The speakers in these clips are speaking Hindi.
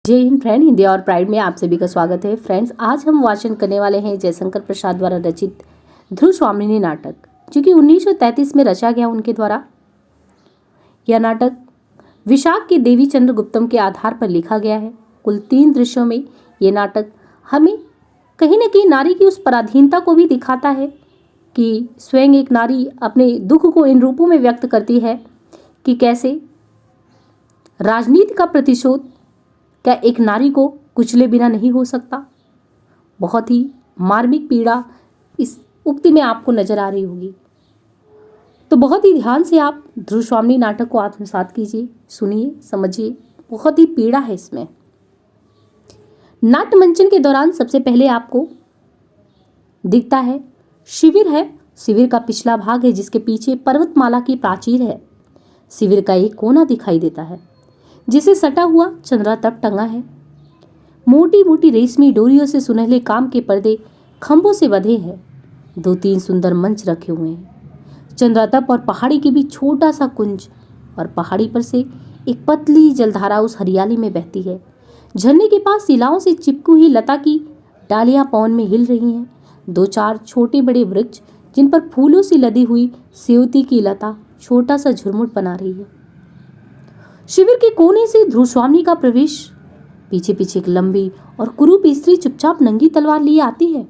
जय हिंद फ्रेंड, हिंदी और प्राइड में आप सभी का स्वागत है। फ्रेंड्स, आज हम वाचन करने वाले हैं जयशंकर प्रसाद द्वारा रचित ध्रुव स्वामिनी नाटक, जो कि 1933 में रचा गया उनके द्वारा। यह नाटक विशाख के देवी चंद्रगुप्तम के आधार पर लिखा गया है। कुल 3 दृश्यों में ये नाटक हमें कहीं न कहीं नारी की उस पराधीनता को भी दिखाता है कि स्वयं एक नारी अपने दुख को इन रूपों में व्यक्त करती है कि कैसे राजनीति का प्रतिशोध क्या एक नारी को कुचले बिना नहीं हो सकता। बहुत ही मार्मिक पीड़ा इस उक्ति में आपको नजर आ रही होगी, तो बहुत ही ध्यान से आप ध्रुव स्वामिनी नाटक को आत्मसात कीजिए, सुनिए, समझिए। बहुत ही पीड़ा है इसमें। नाट्य मंचन के दौरान सबसे पहले आपको दिखता है शिविर है। शिविर का पिछला भाग है, जिसके पीछे पर्वतमाला की प्राचीर है। शिविर का एक कोना दिखाई देता है, जिसे सटा हुआ चंद्रा तट टंगा है। मोटी मोटी रेशमी डोरियों से सुनहले काम के पर्दे खंभों से बंधे हैं। 2-3 सुंदर मंच रखे हुए हैं। चंद्रातप और पहाड़ी के बीच छोटा सा कुंज, और पहाड़ी पर से एक पतली जलधारा उस हरियाली में बहती है। झरने के पास शिलाओं से चिपकी हुई लता की डालियां पवन में हिल रही हैं। 2-4 छोटे बड़े वृक्ष, जिन पर फूलों से लदी हुई सेवती की लता छोटा सा झुरमुट बना रही है। शिविर के कोने से ध्रुव स्वामिनी का प्रवेश। पीछे पीछे एक लंबी और कुरूप स्त्री चुपचाप नंगी तलवार लिए आती है।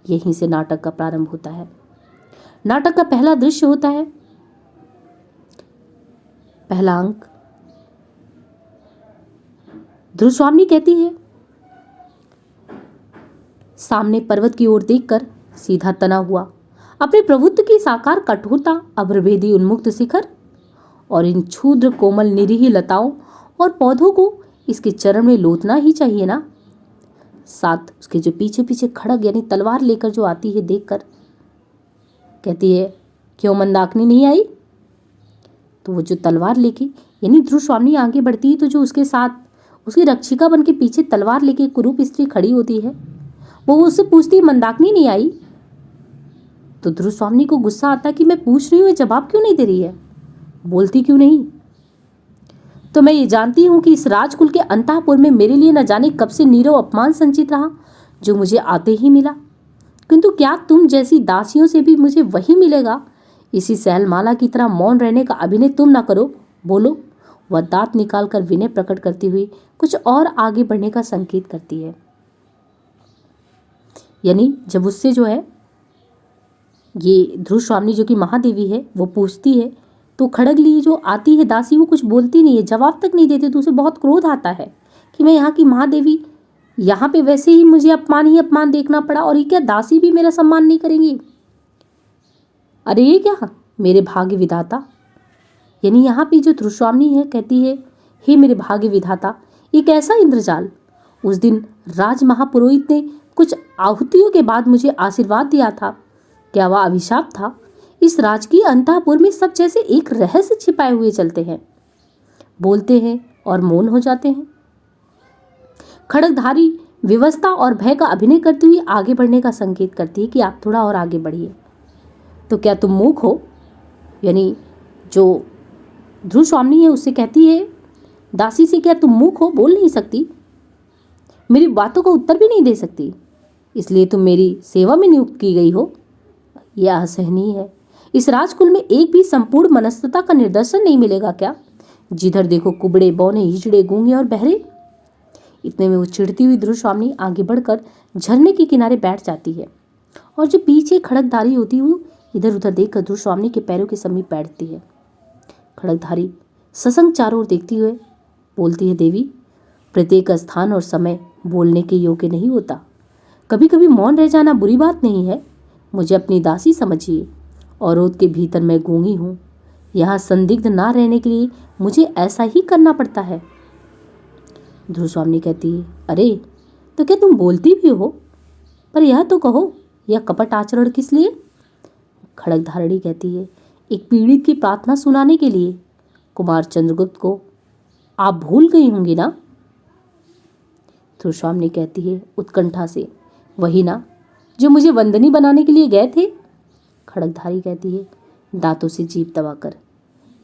यहीं से नाटक का प्रारंभ होता है। नाटक का पहला दृश्य होता है, पहला अंक। ध्रुव स्वामिनी कहती है, सामने पर्वत की ओर देखकर सीधा तना हुआ अपने प्रभुत्व की साकार कठोरता, अभ्रभेदी उन्मुक्त शिखर और इन क्षुद्र कोमल निरीह लताओं और पौधों को इसके चरण में लोटना ही चाहिए ना। साथ उसके जो पीछे पीछे खड़ग यानी तलवार लेकर जो आती है, देखकर कहती है, क्यों मंदाकिनी नहीं आई? तो वो जो तलवार लेके यानी ध्रुव स्वामिनी आगे बढ़ती है, तो जो उसके साथ उसकी रक्षिका बन के पीछे तलवार लेके कुरूप स्त्री खड़ी होती है, वो उससे पूछती है, मंदाकिनी नहीं आई? तो ध्रुव स्वामिनी को गुस्सा आता है कि मैं पूछ रही हूँ, जवाब क्यों नहीं दे रही है, बोलती क्यों नहीं? तो मैं ये जानती हूं कि इस राजकुल के अंतःपुर में मेरे लिए न जाने कब से नीरव अपमान संचित रहा, जो मुझे आते ही मिला। किंतु क्या तुम जैसी दासियों से भी मुझे वही मिलेगा? इसी सहलमाला की तरह मौन रहने का अभिनय तुम ना करो, बोलो। वह दांत निकालकर विनय प्रकट करती हुई कुछ और आगे बढ़ने का संकेत करती है। यानी जब उससे जो है ये ध्रुव स्वामिनी जो कि महादेवी है, वो पूछती है, तो खड़ग लिए जो आती है दासी, वो कुछ बोलती नहीं है, जवाब तक नहीं देती। तो उसे बहुत क्रोध आता है कि मैं यहाँ की महादेवी, यहाँ पे वैसे ही मुझे अपमान ही अपमान देखना पड़ा, और ये क्या दासी भी मेरा सम्मान नहीं करेंगी? अरे ये क्या, मेरे भाग्य विधाता। यानी यहाँ पे जो ध्रुव स्वामिनी है, कहती है, हे मेरे भाग्य विधाता, ये कैसा इंद्रजाल। उस दिन राज महापुरोहित ने कुछ आहुतियों के बाद मुझे आशीर्वाद दिया था। क्या वह अभिशाप था? इस राजकीय अंतःपुर में सब जैसे एक रहस्य छिपाए हुए चलते हैं, बोलते हैं और मौन हो जाते हैं। खड़गधारी विवशता और भय का अभिनय करती हुई आगे बढ़ने का संकेत करती है कि आप थोड़ा और आगे बढ़िए। तो क्या तुम मूक हो? यानी जो ध्रुव स्वामिनी है उससे कहती है दासी से, क्या तुम मूक हो, बोल नहीं सकती, मेरी बातों का उत्तर भी नहीं दे सकती, इसलिए तुम मेरी सेवा में नियुक्त की गई हो? यह असहनीय है। इस राजकुल में एक भी संपूर्ण मनस्तता का निदर्शन नहीं मिलेगा क्या? जिधर देखो कुबड़े, बौने, हिजड़े, गूंगे और बहरे। इतने में वो चिढ़ती हुई ध्रुव स्वामिनी आगे बढ़कर झरने के किनारे बैठ जाती है, और जो पीछे खड़गधारी होती है वो इधर उधर देखकर ध्रुव स्वामिनी के पैरों के समीप बैठती है। खड़गधारी सशंक चारों ओर देखती हुए बोलती है, देवी, प्रत्येक स्थान और समय बोलने के योग्य नहीं होता। कभी कभी मौन रह जाना बुरी बात नहीं है। मुझे अपनी दासी समझिए, और औरत के भीतर मैं गूंगी हूँ। यहाँ संदिग्ध ना रहने के लिए मुझे ऐसा ही करना पड़ता है। ध्रुव स्वामिनी कहती है, अरे तो क्या तुम बोलती भी हो? पर यह तो कहो, यह कपट आचरण किस लिए? खड़गधारिणी कहती है, एक पीड़ित की प्रार्थना सुनाने के लिए। कुमार चंद्रगुप्त को आप भूल गई होंगी ना? ध्रुव स्वामिनी कहती है उत्कंठा से, वही ना जो मुझे वंदनी बनाने के लिए गए थे। खड़गधारी कहती है दांतों से जीभ दबाकर,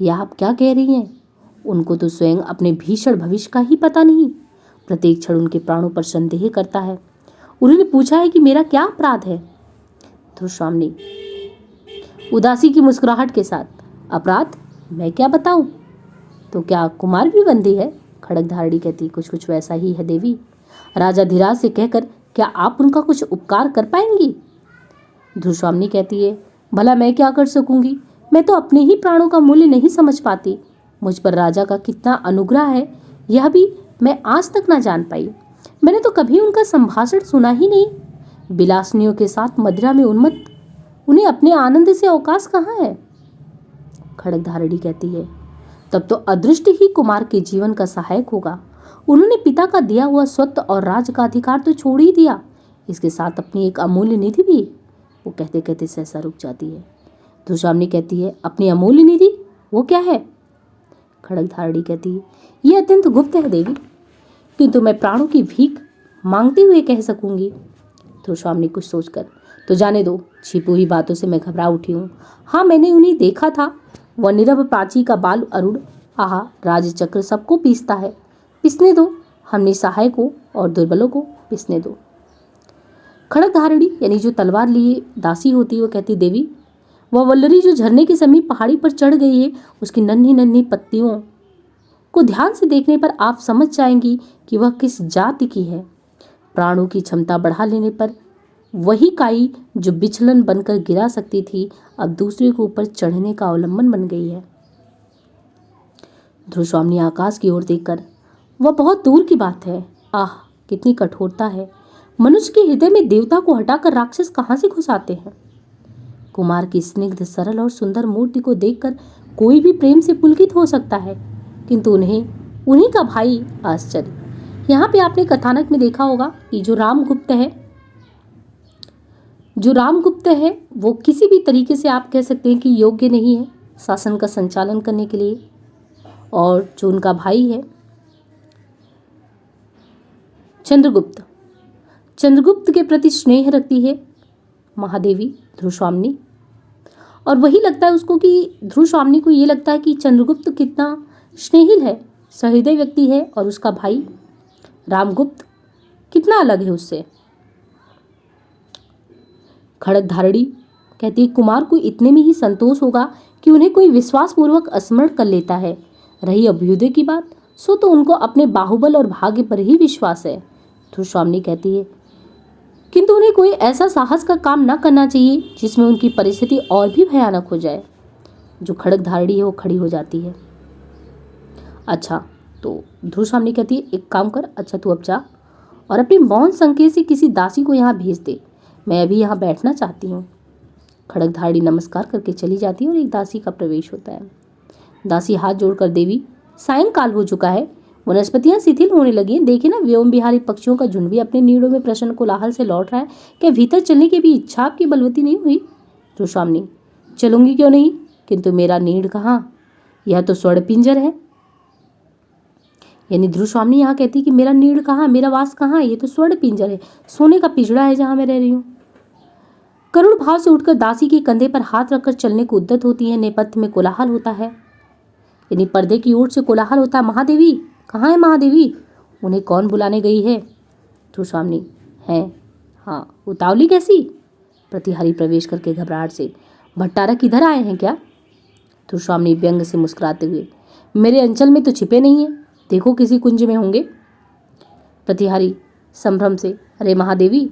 यह आप क्या कह रही हैं? उनको तो स्वयं अपने भीषण भविष्य का ही पता नहीं। प्रत्येक क्षण उनके प्राणों पर संदेह करता है। उन्होंने पूछा है कि मेरा क्या अपराध है? ध्रुवस्वामिनी उदासी की मुस्कुराहट के साथ, अपराध? मैं क्या बताऊं? तो क्या कुमार भी बंदी है? खड़गधारणी कहती, कुछ कुछ वैसा ही है देवी। राजा धीराज से कहकर क्या आप उनका कुछ उपकार कर पाएंगी? ध्रुवस्वामिनी कहती है, भला मैं क्या कर सकूंगी? मैं तो अपने ही प्राणों का मूल्य नहीं समझ पाती। मुझ पर राजा का कितना अनुग्रह है यह भी मैं आज तक ना जान पाई। मैंने तो कभी उनका संभाषण सुना ही नहीं। बिलासनियों के साथ मदिरा में उन्मत्त, उन्हें अपने आनंद से अवकाश कहाँ है? खड़गधारणी कहती है, तब तो अदृष्ट ही कुमार के जीवन का सहायक होगा। उन्होंने पिता का दिया हुआ स्वत्व और राज का अधिकार तो छोड़ ही दिया, इसके साथ अपनी एक अमूल्य निधि भी। वो कहते कहते सहसा रुक जाती है। ध्रुवस्वामिनी कहती है, अपनी अमूल्य निधि? वो क्या है? खड़गधारणी कहती है, यह अत्यंत गुप्त है देवी, किंतु मैं प्राणों की भीख मांगते हुए कह सकूंगी। ध्रुवस्वामिनी कुछ सोचकर, तो जाने दो, छिपी हुई बातों से मैं घबरा उठी हूँ। हाँ, मैंने उन्हें देखा था। वह निरभ प्राची का बाल अरुण, आहा, राजचक्र सबको पीसता है। पिसने दो, हम निसहाय को और दुर्बलों को पिसने दो। खड़गधारणी यानी जो तलवार लिए दासी होती है, वो कहती, देवी, वह वल्लरी जो झरने के समीप पहाड़ी पर चढ़ गई है, उसकी नन्ही नन्ही पत्तियों को ध्यान से देखने पर आप समझ जाएंगी कि वह किस जाति की है। प्राणों की क्षमता बढ़ा लेने पर वही काई जो बिचलन बनकर गिरा सकती थी, अब दूसरे के ऊपर चढ़ने का अवलंबन बन गई है। ध्रुवस्वामिनी आकाश की ओर देखकर, वह बहुत दूर की बात है। आह, कितनी कठोरता है। मनुष्य के हृदय में देवता को हटाकर राक्षस कहाँ से घुस आते हैं? कुमार की स्निग्ध, सरल और सुंदर मूर्ति को देखकर कोई भी प्रेम से पुलकित हो सकता है, किंतु उन्हीं का भाई आश्चर्य। यहाँ पे आपने कथानक में देखा होगा कि जो रामगुप्त है वो किसी भी तरीके से आप कह सकते हैं कि योग्य नहीं है शासन का संचालन करने के लिए, और जो उनका भाई है चंद्रगुप्त के प्रति स्नेह रखती है महादेवी ध्रुवस्वामिनी। और वही लगता है उसको कि ध्रुवस्वामिनी को ये लगता है कि चंद्रगुप्त कितना स्नेहिल है, सहृदय व्यक्ति है, और उसका भाई रामगुप्त कितना अलग है उससे। खड़गधारणी कहती है, कुमार को इतने में ही संतोष होगा कि उन्हें कोई विश्वासपूर्वक स्मरण कर लेता है। रही अभ्युदय की बात, सो तो उनको अपने बाहुबल और भाग्य पर ही विश्वास है। ध्रुवस्वामिनी कहती है, किंतु उन्हें कोई ऐसा साहस का काम न करना चाहिए जिसमें उनकी परिस्थिति और भी भयानक हो जाए। जो खड़गधारणी है वो खड़ी हो जाती है। अच्छा, तो ध्रुवस्वामिनी कहती है, एक काम कर, अच्छा तू अब जा और अपने मौन संकेत से किसी दासी को यहाँ भेज दे, मैं अभी यहाँ बैठना चाहती हूँ। खड़गधारणी नमस्कार करके चली जाती है और एक दासी का प्रवेश होता है। दासी हाथ जोड़कर, देवी, सायंकाल हो चुका है, वनस्पतियां शिथिल होने लगी हैं। देखे ना, व्योम बिहारी पक्षियों का झुंड भी अपने नीड़ों में प्रसन्न कोलाहल से लौट रहा है। क्या भीतर चलने की भी इच्छा आपकी बलवती नहीं हुई? ध्रुवस्वामिनी, चलूंगी क्यों नहीं, किंतु मेरा नीड़ कहाँ? यह तो स्वर्ण पिंजर है। यानी ध्रुवस्वामिनी यहाँ कहती कि मेरा नीड़ कहाँ, मेरा वास कहाँ? ये तो स्वर्ण पिंजर है, सोने का पिंजड़ा है जहाँ मैं रह रही हूँ। करुण भाव से उठकर दासी के कंधे पर हाथ रखकर चलने को उद्यत होती है। नेपथ्य में कोलाहल होता है, यानी पर्दे की ओर से कोलाहल होता है। महादेवी, कहाँ है महादेवी? उन्हें कौन बुलाने गई है? ध्रुवस्वामिनी, है, हाँ, उतावली कैसी? प्रतिहारी प्रवेश करके घबराहट से, भट्टारक इधर आए हैं क्या? ध्रुवस्वामिनी व्यंग से मुस्कुराते हुए, मेरे अंचल में तो छिपे नहीं है, देखो किसी कुंज में होंगे। प्रतिहारी संभ्रम से, अरे महादेवी,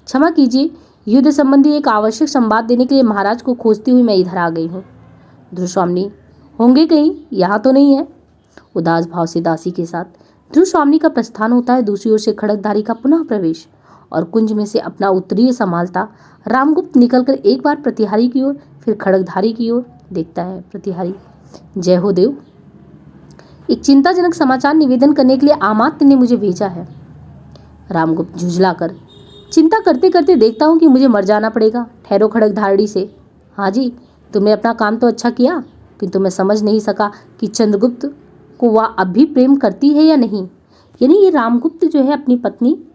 क्षमा कीजिए, युद्ध संबंधी एक आवश्यक संवाद देने के लिए महाराज को खोजती हुई मैं इधर आ गई हूँ। ध्रुवस्वामिनी, होंगे कहीं, यहाँ तो नहीं है। उदास भाव से दासी के साथ ध्रुवस्वामिनी का प्रस्थान होता है। दूसरी ओर से खड़गधारी का पुनः प्रवेश, और कुंज में से अपना उत्तरीय संभालता रामगुप्त निकलकर एक बार प्रतिहारी की ओर, फिर खड़गधारी की ओर देखता है। प्रतिहारी, जय हो देव, एक चिंताजनक समाचार निवेदन करने के लिए आमात्य ने मुझे भेजा है। रामगुप्त झुंझलाकर, चिंता करते करते देखता हूँ कि मुझे मर जाना पड़ेगा। ठहरो खड़गधारणी से, हाँ जी, तुमने अपना काम तो अच्छा किया, किंतु मैं समझ नहीं सका कि चंद्रगुप्त को वह अब भी प्रेम करती है या नहीं। यानी ये रामगुप्त जो है अपनी पत्नी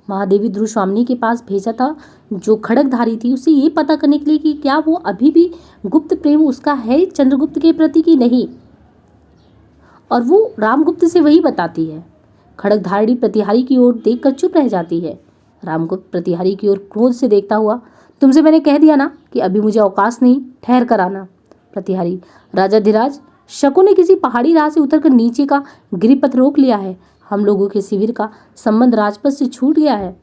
महादेवी ध्रुवस्वामिनी के पास भेजा था, जो खड़गधारी थी, उसे ये पता करने के लिए कि क्या वो अभी भी गुप्त प्रेम उसका है चंद्रगुप्त के प्रति कि नहीं। और वो रामगुप्त से वही बताती है। खड़गधारी प्रतिहारी की ओर देखकर चुप रह जाती है। रामगुप्त प्रतिहारी की ओर क्रोध से देखता हुआ, तुमसे मैंने कह दिया ना कि अभी मुझे अवकाश नहीं, ठहर कर आना। प्रतिहारी, राजाधिराज, शकुन ने किसी पहाड़ी राह से उतरकर नीचे का गिरिपथ रोक लिया है। हम लोगों के शिविर का संबंध राजपथ से छूट गया है।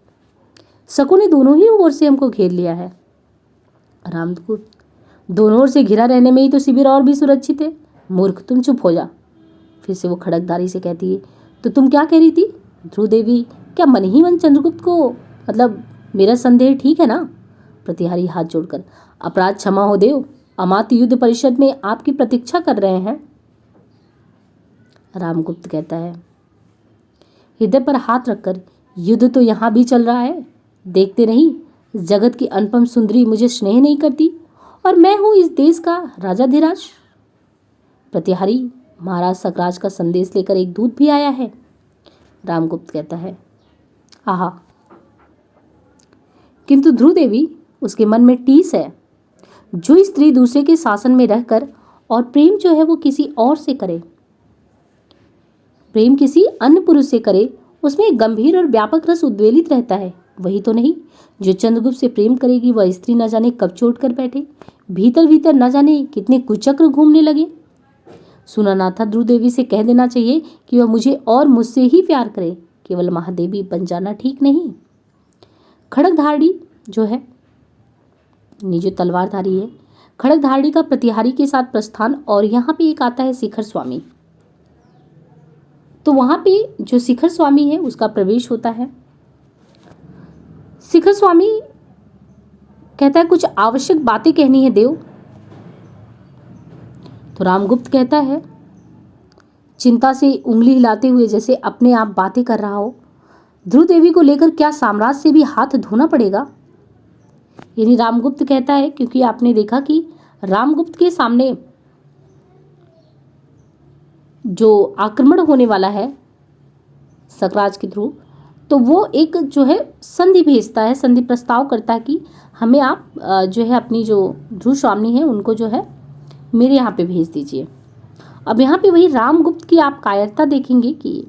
शकुन ने दोनों ही ओर से हमको घेर लिया है। रामगुप्त, दोनों ओर से घिरा रहने में ही तो शिविर और भी सुरक्षित है। मूर्ख, तुम चुप हो जा। फिर से वो खड़गधारी से कहती है, तो तुम क्या कह रही थी? ध्रुव देवी, क्या मन ही मन चंद्रगुप्त को, मतलब मेरा संदेह ठीक है ना? प्रतिहारी हाथ जोड़कर, अपराध क्षमा हो देव, अमात्य युद्ध परिषद में आपकी प्रतीक्षा कर रहे हैं। रामगुप्त कहता है, हृदय पर हाथ रखकर, युद्ध तो यहाँ भी चल रहा है, देखते नहीं जगत की अनुपम सुंदरी मुझे स्नेह नहीं करती, और मैं हूं इस देश का राजाधिराज। प्रतिहारी, महाराज सकराज का संदेश लेकर एक दूत भी आया है। रामगुप्त कहता है, आहा, किंतु ध्रुव देवी, उसके मन में टीस है। जो स्त्री दूसरे के शासन में रहकर और प्रेम जो है वो किसी और से करे, प्रेम किसी अन्य पुरुष से करे, उसमें एक गंभीर और व्यापक रस उद्वेलित रहता है। वही तो नहीं जो चंद्रगुप्त से प्रेम करेगी, वह स्त्री न जाने कब चोट कर बैठे, भीतर भीतर न जाने कितने कुचक्र घूमने लगे। सुना ना था, ध्रुव देवी से कह देना चाहिए कि वह मुझे और मुझसे ही प्यार करे, केवल महादेवी बन जाना ठीक नहीं। खड़गधारी जो है, जो तलवारधारी है, खड़गधारी का प्रतिहारी के साथ प्रस्थान, और यहाँ पे एक आता है शिखर स्वामी। तो वहां पे जो शिखर स्वामी है उसका प्रवेश होता है। शिखर स्वामी कहता है, कुछ आवश्यक बातें कहनी है देव। तो रामगुप्त कहता है, चिंता से उंगली हिलाते हुए जैसे अपने आप बातें कर रहा हो, ध्रुव देवी को लेकर क्या साम्राज्य से भी हाथ धोना पड़ेगा? यानी रामगुप्त कहता है, क्योंकि आपने देखा कि रामगुप्त के सामने जो आक्रमण होने वाला है सकराज के थ्रू, तो वो एक जो है संधि भेजता है, संधि प्रस्ताव करता है कि हमें आप जो है अपनी जो ध्रुव स्वामी है उनको जो है मेरे यहाँ पे भेज दीजिए। अब यहाँ पे वही रामगुप्त की आप कायरता देखेंगे कि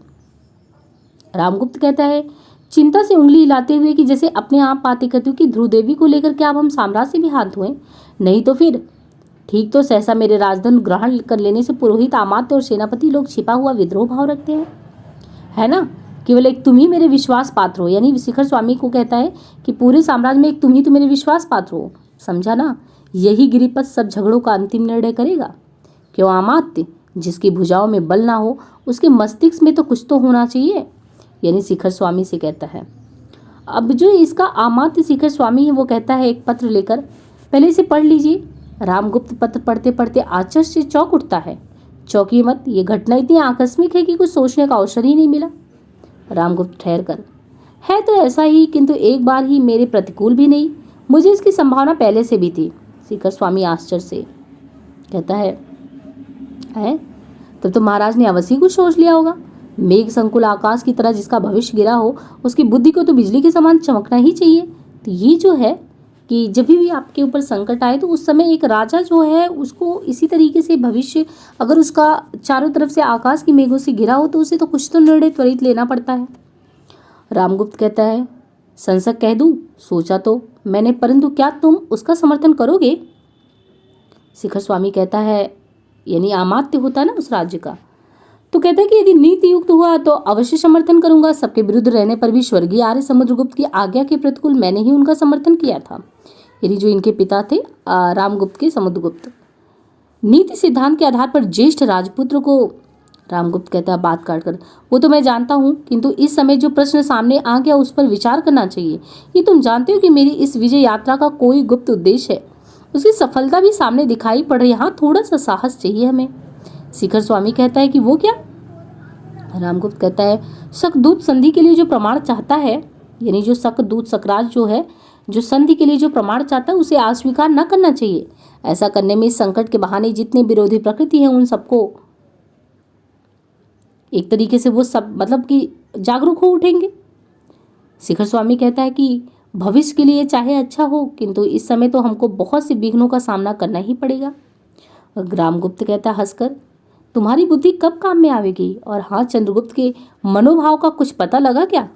रामगुप्त कहता है, चिंता से उंगली हिलाते हुए कि जैसे अपने आप बातें करती हूँ कि ध्रुव देवी को लेकर क्या अब हम साम्राज्य से भी हाथ धोएं? नहीं तो फिर ठीक तो सहसा मेरे राजधन ग्रहण कर लेने से पुरोहित, अमात्य और सेनापति लोग छिपा हुआ विद्रोह भाव रखते हैं, है ना? केवल एक तुम ही मेरे विश्वास पात्र हो। यानी शिखर स्वामी को कहता है कि पूरे साम्राज्य में एक तुम ही तो मेरे विश्वास पात्र हो, समझा ना? यही गिरिपथ सब झगड़ों का अंतिम निर्णय करेगा। क्यों अमात्य, जिसकी भुजाओं में बल ना हो उसके मस्तिष्क में तो कुछ तो होना चाहिए। यानी शिखर स्वामी से कहता है। अब जो इसका अमात्य शिखर स्वामी है वो कहता है, एक पत्र लेकर, पहले इसे पढ़ लीजिए। रामगुप्त पत्र पढ़ते पढ़ते आश्चर्य से चौंक उठता है। चौंकिए मत, ये घटना इतनी आकस्मिक है कि कुछ सोचने का अवसर ही नहीं मिला। रामगुप्त ठहर कर, है तो ऐसा ही, किंतु एक बार ही मेरे प्रतिकूल भी नहीं, मुझे इसकी संभावना पहले से भी थी। शिखर स्वामी आश्चर्य से कहता है तब तो महाराज ने अवश्य कुछ सोच लिया होगा। मेघ संकुल आकाश की तरह जिसका भविष्य गिरा हो, उसकी बुद्धि को तो बिजली के समान चमकना ही चाहिए। तो ये जो है कि जब भी आपके ऊपर संकट आए तो उस समय एक राजा जो है उसको इसी तरीके से भविष्य, अगर उसका चारों तरफ से आकाश की मेघों से घिरा हो तो उसे तो कुछ तो निर्णय त्वरित लेना पड़ता है। रामगुप्त कहता है, संसद कह दूं, सोचा तो मैंने, परंतु क्या तुम उसका समर्थन करोगे? शिखर स्वामी कहता है, यानी अमात्य होता है ना उस राज्य का, तो कहता है कि यदि नीति युक्त हुआ तो अवश्य समर्थन करूंगा। सबके विरुद्ध रहने पर भी स्वर्गीय आर्य समुद्रगुप्त की आज्ञा के प्रतिकूल मैंने ही उनका समर्थन किया था। यानी जो इनके पिता थे रामगुप्त के समुद्रगुप्त। नीति सिद्धांत के आधार पर ज्येष्ठ राजपुत्र को, रामगुप्त कहता है बात काटकर, वो तो मैं जानता हूँ, किंतु इस समय जो प्रश्न सामने आ गया उस पर विचार करना चाहिए। ये तुम जानते हो कि मेरी इस विजय यात्रा का कोई गुप्त उद्देश्य है, उसकी सफलता भी सामने दिखाई पड़ रही है। यहाँ थोड़ा सा साहस चाहिए हमें। शिखर स्वामी कहता है कि वो क्या? रामगुप्त कहता है, शकदूत संधि के लिए जो प्रमाण चाहता है, यानी जो शकदूत सकराज जो है, जो संधि के लिए जो प्रमाण चाहता है उसे अस्वीकार न करना चाहिए। ऐसा करने में इस संकट के बहाने जितने विरोधी प्रकृति हैं उन सबको एक तरीके से वो सब मतलब कि जागरूक हो उठेंगे। शिखर स्वामी कहता है कि भविष्य के लिए चाहे अच्छा हो, किंतु इस समय तो हमको बहुत से विघ्नों का सामना करना ही पड़ेगा। रामगुप्त कहता है हंसकर, तुम्हारी बुद्धि कब काम में आवेगी? और हाँ, चंद्रगुप्त के मनोभाव का कुछ पता लगा क्या?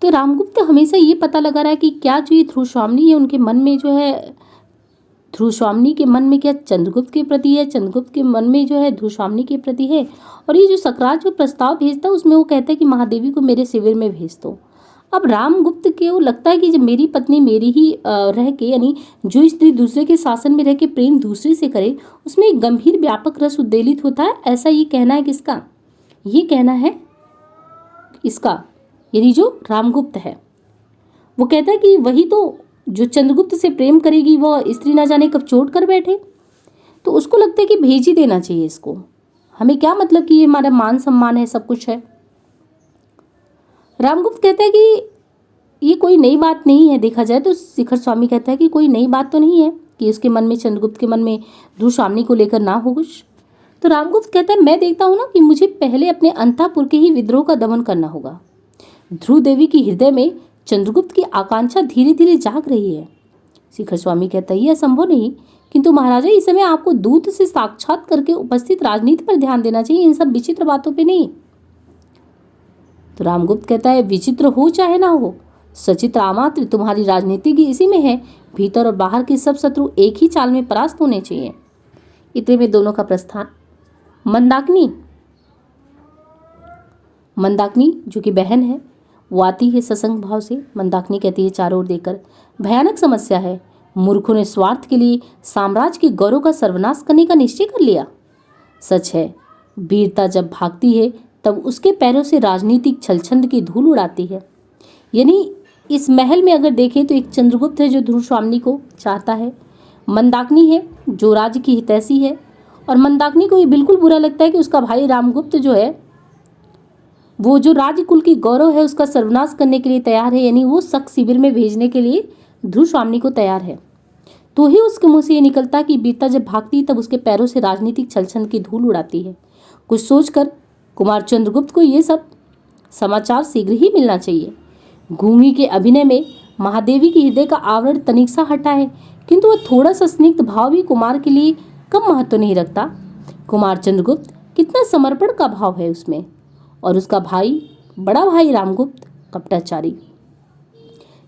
तो रामगुप्त हमेशा ये पता लगा रहा है कि क्या जो ये ध्रुवस्वामिनी है उनके मन में जो है, ध्रुवस्वामिनी के मन में क्या चंद्रगुप्त के प्रति है, चंद्रगुप्त के मन में जो है ध्रुवस्वामिनी के प्रति है। और ये जो सकरात जो प्रस्ताव भेजता है उसमें वो कहता है कि महादेवी को मेरे शिविर में भेज दो। अब रामगुप्त को लगता है कि जब मेरी पत्नी मेरी ही रह के, यानी जो स्त्री दूसरे के शासन में रह के प्रेम दूसरे से करे, उसमें एक गंभीर व्यापक रस उद्वेलित होता है। ऐसा ये कहना है किसका? ये कहना है इसका, यानी जो रामगुप्त है। वो कहता है कि वही तो जो चंद्रगुप्त से प्रेम करेगी वह स्त्री ना जाने कब चोट कर बैठे। तो उसको लगता है कि भेज ही देना चाहिए इसको, हमें क्या मतलब कि ये हमारा मान सम्मान है, सब कुछ है। रामगुप्त कहता है कि ये कोई नई बात नहीं है, देखा जाए तो शिखर स्वामी कहता है कि कोई नई बात तो नहीं है कि उसके मन में, चंद्रगुप्त के मन में ध्रुवस्वामिनी को लेकर ना हो कुछ। तो रामगुप्त कहता है मैं देखता हूँ ना कि मुझे पहले अपने अंतःपुर के ही विद्रोह का दमन करना होगा। ध्रुव देवी की हृदय में चंद्रगुप्त की आकांक्षा धीरे धीरे जाग रही है। शिखर स्वामी कहता है यह असंभव नहीं, किंतु महाराजा इस समय आपको दूत से साक्षात करके उपस्थित राजनीति पर ध्यान देना चाहिए, इन सब विचित्र बातों पे नहीं। तो रामगुप्त कहता है विचित्र हो चाहे ना हो, सचित्र आमात्र तुम्हारी राजनीति की इसी में है, भीतर और बाहर के सब शत्रु एक ही चाल में परास्त होने चाहिए। इतने में दोनों का प्रस्थान। मंदाकिनी जो कि बहन है वो आती है ससंग भाव से। मंदाकिनी कहती है चारों ओर देखकर, भयानक समस्या है, मूर्खों ने स्वार्थ के लिए साम्राज्य के गौरव का सर्वनाश करने का निश्चय कर लिया। सच है, वीरता जब भागती है तब उसके पैरों से राजनीतिक छलछंद की धूल उड़ाती है। यानी इस महल में अगर देखें तो एक चंद्रगुप्त है जो ध्रुवस्वामिनी को चाहता है, मंदाकिनी है जो राज्य की हितैषी है, और मंदाकिनी को ये बिल्कुल बुरा लगता है कि उसका भाई रामगुप्त जो है वो जो राजकुल की गौरव है उसका सर्वनाश करने के लिए तैयार है, यानी वो शक शिविर में भेजने के लिए ध्रुवस्वामिनी को तैयार है। तो ही उसके मुंह से ये निकलता कि वीरता जब भागती तब उसके पैरों से राजनीतिक छलछंद की धूल उड़ाती है। कुछ सोचकर कुमार चंद्रगुप्त को ये सब समाचार शीघ्र ही मिलना चाहिए। गूंगी के अभिनय में महादेवी की हृदय का आवरण तनिक सा हटा है, किंतु वह थोड़ा सा स्निग्ध भाव भी कुमार के लिए कम महत्व नहीं रखता। कुमार चंद्रगुप्त कितना समर्पण का भाव है उसमें, और उसका भाई, बड़ा भाई रामगुप्त कपटाचारी।